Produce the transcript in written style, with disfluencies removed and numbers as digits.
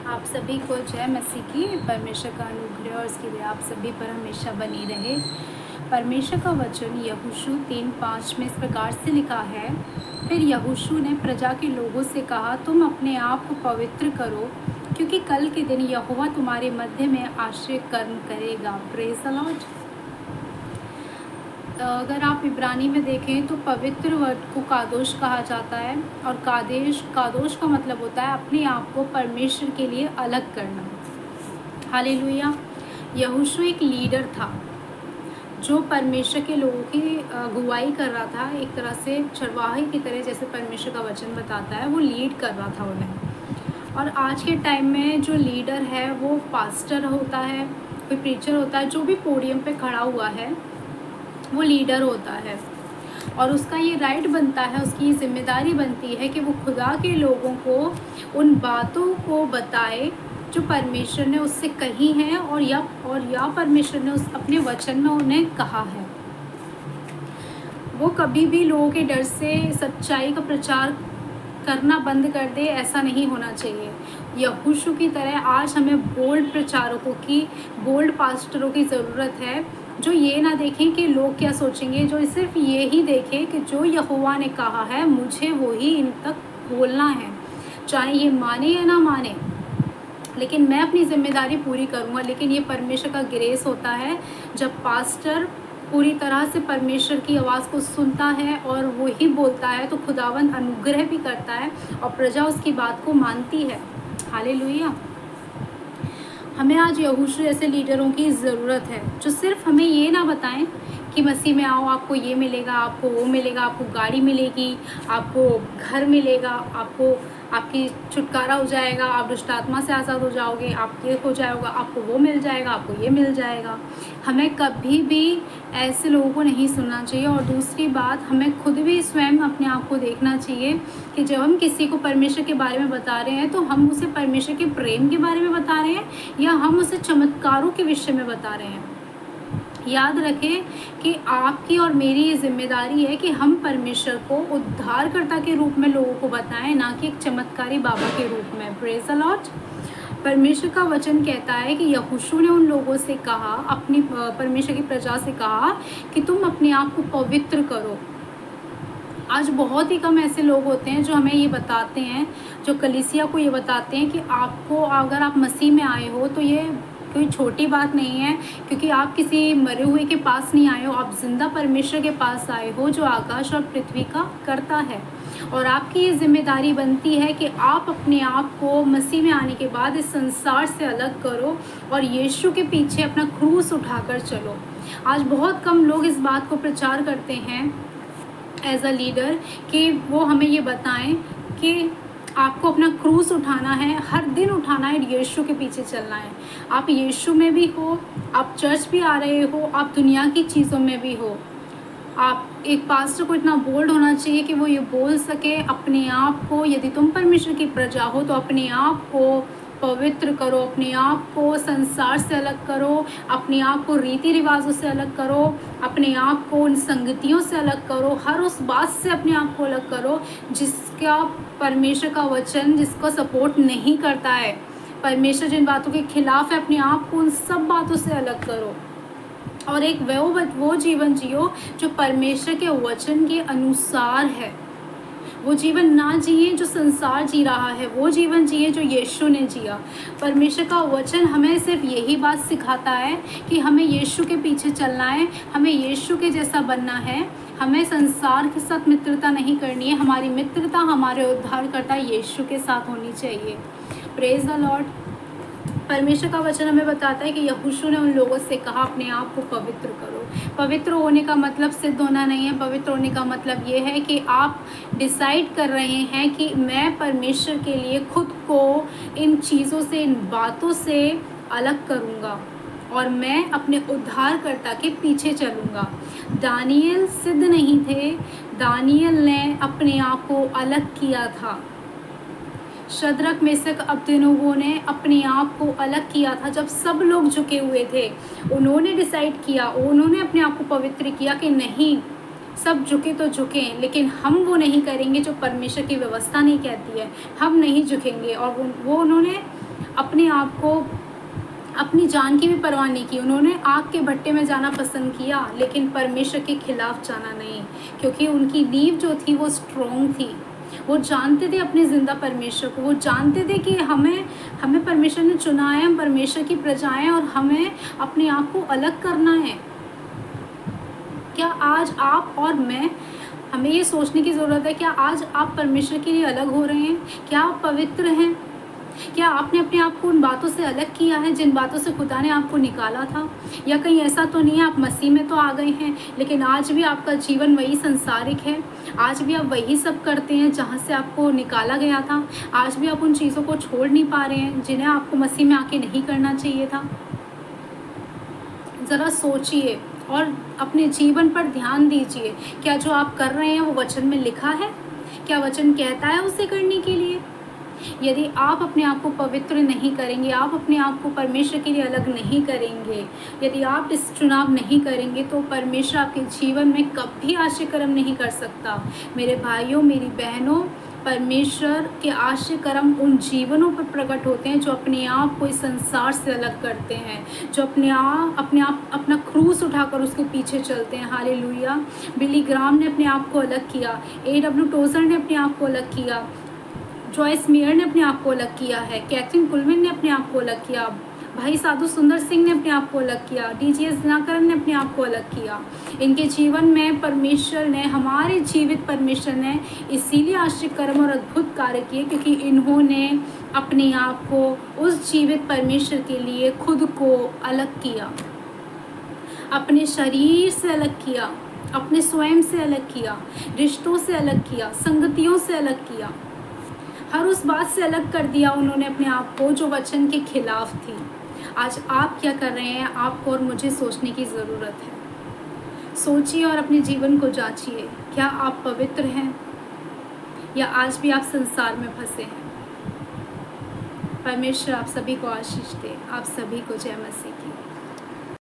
आप सभी को जय मसीह की। परमेश्वर का अनुग्रह और उसकी दया आप सभी पर हमेशा बनी रहे। परमेश्वर का वचन यहोशू 3:5 में इस प्रकार से लिखा है, फिर यहोशू ने प्रजा के लोगों से कहा, तुम अपने आप को पवित्र करो, क्योंकि कल के दिन यहोवा तुम्हारे मध्य में आश्चर्य कर्म करेगा। Praise the Lord. अगर आप इब्रानी में देखें तो पवित्र वर्ड को कादोश कहा जाता है, और कादोश का मतलब होता है अपने आप को परमेश्वर के लिए अलग करना। हालेलुया। यहोशू एक लीडर था जो परमेश्वर के लोगों की अगुवाई कर रहा था, एक तरह से चरवाहे की तरह, जैसे परमेश्वर का वचन बताता है, वो लीड कर रहा था उन्हें। और आज के टाइम में जो लीडर है वो पास्टर होता है, कोई प्रीचर होता है, जो भी पोडियम पे खड़ा हुआ है वो लीडर होता है। और उसका ये राइट बनता है, उसकी ये जिम्मेदारी बनती है कि वो खुदा के लोगों को उन बातों को बताए जो परमेश्वर ने उससे कही हैं, और या परमेश्वर ने उस अपने वचन में उन्हें कहा है। वो कभी भी लोगों के डर से सच्चाई का प्रचार करना बंद कर दे, ऐसा नहीं होना चाहिए। यहोशू की तरह आज हमें बोल्ड प्रचारकों की, बोल्ड पास्टरों की ज़रूरत है, जो ये ना देखें कि लोग क्या सोचेंगे, जो सिर्फ ये ही देखें कि जो यहोवा ने कहा है मुझे वो ही इन तक बोलना है, चाहे ये माने या ना माने, लेकिन मैं अपनी जिम्मेदारी पूरी करूँगा। लेकिन ये परमेश्वर का ग्रेस होता है जब पास्टर पूरी तरह से परमेश्वर की आवाज़ को सुनता है और वो ही बोलता है, तो खुदावंद अनुग्रह भी करता है और प्रजा उसकी बात को मानती है। हालेलुया। हमें आज यहोशू जैसे लीडरों की ज़रूरत है, जो सिर्फ हमें ये ना बताएं कि मसीह में आओ, आपको ये मिलेगा, आपको वो मिलेगा, आपको गाड़ी मिलेगी, आपको घर मिलेगा, आपको आपकी छुटकारा हो जाएगा, आप दुष्ट आत्मा से आज़ाद हो जाओगे, आप ये हो जाएगा, आपको वो मिल जाएगा, आपको ये मिल जाएगा। हमें कभी भी ऐसे लोगों को नहीं सुनना चाहिए। और दूसरी बात, हमें खुद भी स्वयं अपने आप को देखना चाहिए कि जब हम किसी को परमेश्वर के बारे में बता रहे हैं, तो हम उसे परमेश्वर के प्रेम के बारे में बता रहे हैं या हम उसे चमत्कारों के विषय में बता रहे हैं। याद रखें कि आपकी और मेरी ये जिम्मेदारी है कि हम परमेश्वर को उद्धारकर्ता के रूप में लोगों को बताएं, ना कि एक चमत्कारी बाबा के रूप में। Praise the Lord. परमेश्वर का वचन कहता है कि यहोशू ने उन लोगों से कहा, अपनी परमेश्वर की प्रजा से कहा कि तुम अपने आप को पवित्र करो। आज बहुत ही कम ऐसे लोग होते हैं जो हमें ये बताते हैं, जो कलीसिया को ये बताते हैं कि आपको, अगर आप मसीह में आए हो तो ये कोई छोटी बात नहीं है, क्योंकि आप किसी मरे हुए के पास नहीं आए हो, आप जिंदा परमेश्वर के पास आए हो, जो आकाश और पृथ्वी का करता है। और आपकी ये जिम्मेदारी बनती है कि आप अपने आप को मसीह में आने के बाद इस संसार से अलग करो और यीशु के पीछे अपना क्रूस उठाकर चलो। आज बहुत कम लोग इस बात को प्रचार करते हैं एज अ लीडर, कि वो हमें ये बताएं कि आपको अपना क्रूस उठाना है, हर दिन उठाना है, यीशु के पीछे चलना है। आप यीशु में भी हो, आप चर्च भी आ रहे हो, आप दुनिया की चीज़ों में भी हो। आप एक पास्टर को इतना बोल्ड होना चाहिए कि वो ये बोल सके अपने आप को, यदि तुम परमेश्वर की प्रजा हो तो अपने आप को पवित्र करो, अपने आप को संसार से अलग करो, अपने आप को रीति रिवाजों से अलग करो, अपने आप को उन संगतियों से अलग करो, हर उस बात से अपने आप को अलग करो जिसका परमेश्वर का वचन जिसको सपोर्ट नहीं करता है। परमेश्वर जिन बातों के खिलाफ है, अपने आप को उन सब बातों से अलग करो और एक वो जीवन जियो जो परमेश्वर के वचन के अनुसार है। वो जीवन ना जिए जो संसार जी रहा है, वो जीवन जिए जो यीशु ने जिया। परमेश्वर का वचन हमें सिर्फ यही बात सिखाता है कि हमें यीशु के पीछे चलना है, हमें यीशु के जैसा बनना है, हमें संसार के साथ मित्रता नहीं करनी है, हमारी मित्रता हमारे उद्धारकर्ता यीशु के साथ होनी चाहिए। Praise the Lord. परमेश्वर का वचन हमें बताता है कि यहोशू ने उन लोगों से कहा, अपने आप को पवित्र करो। पवित्र होने का मतलब सिद्ध होना नहीं है। पवित्र होने का मतलब ये है कि आप डिसाइड कर रहे हैं कि मैं परमेश्वर के लिए खुद को इन चीज़ों से, इन बातों से अलग करूँगा और मैं अपने उद्धारकर्ता के पीछे चलूँगा। दानियल सिद्ध नहीं थे, दानियल ने अपने आप को अलग किया था। शद्रक मेशक अबेदनगो ने अपने आप को अलग किया था। जब सब लोग झुके हुए थे, उन्होंने डिसाइड किया, उन्होंने अपने आप को पवित्र किया कि नहीं, सब झुके तो झुके, लेकिन हम वो नहीं करेंगे जो परमेश्वर की व्यवस्था नहीं कहती है, हम नहीं झुकेंगे। और वो उन्होंने अपने आप को, अपनी जान की भी परवाह नहीं की। उन्होंने आग के भट्टे में जाना पसंद किया, लेकिन परमेश्वर के खिलाफ जाना नहीं, क्योंकि उनकी नींव जो थी वो स्ट्रॉन्ग थी। वो जानते थे अपने ज़िंदा परमेश्वर को, वो जानते थे कि हमें परमेश्वर ने चुना है, हम परमेश्वर की प्रजा हैं और हमें अपने आप को अलग करना है। क्या आज आप और मैं, हमें ये सोचने की ज़रूरत है, क्या आज आप परमेश्वर के लिए अलग हो रहे हैं? क्या आप पवित्र हैं? क्या आपने अपने आप को उन बातों से अलग किया है जिन बातों से खुदा ने आपको निकाला था? या कहीं ऐसा तो नहीं है आप मसीह में तो आ गए हैं, लेकिन आज भी आपका जीवन वही संसारिक है? आज भी आप वही सब करते हैं जहाँ से आपको निकाला गया था? आज भी आप उन चीज़ों को छोड़ नहीं पा रहे हैं जिन्हें आपको मसीह में आके नहीं करना चाहिए था? ज़रा सोचिए और अपने जीवन पर ध्यान दीजिए। क्या जो आप कर रहे हैं वो वचन में लिखा है? क्या वचन कहता है उसे करने के लिए? यदि आप अपने आप को पवित्र नहीं करेंगे, आप अपने आप को परमेश्वर के लिए अलग नहीं करेंगे, यदि आप इस चुनाव नहीं करेंगे, तो परमेश्वर आपके जीवन में कभी आश्चर्य कर्म नहीं कर सकता। मेरे भाइयों, मेरी बहनों, परमेश्वर के आश्चर्य कर्म उन जीवनों पर प्रकट होते हैं जो अपने आप को इस संसार से अलग करते हैं, जो अपने आप अपना क्रूस उठाकर उसके पीछे चलते हैं। हालेलुया। बिली ग्राम ने अपने आप को अलग किया, A.W. टोजर ने अपने आप को अलग किया, जॉयस मेयर ने अपने आप को अलग किया है, कैथरीन कुलविन ने अपने आप को अलग किया, भाई साधु सुंदर सिंह ने अपने आप को अलग किया, D.G.S. दिनकरन ने अपने आप को अलग किया। इनके जीवन में परमेश्वर ने, हमारे जीवित परमेश्वर ने इसीलिए आश्चर्य कर्म और अद्भुत कार्य किए क्योंकि इन्होंने अपने आप को उस जीवित परमेश्वर के लिए खुद को अलग किया, अपने शरीर से अलग किया, अपने स्वयं से अलग किया, रिश्तों से अलग किया, संगतियों से अलग किया, हर उस बात से अलग कर दिया उन्होंने अपने आप को जो वचन के खिलाफ थी। आज आप क्या कर रहे हैं? आपको और मुझे सोचने की ज़रूरत है। सोचिए और अपने जीवन को जांचिए। क्या आप पवित्र हैं या आज भी आप संसार में फंसे हैं? परमेश्वर आप सभी को आशीष दे। आप सभी को जय मसीह की।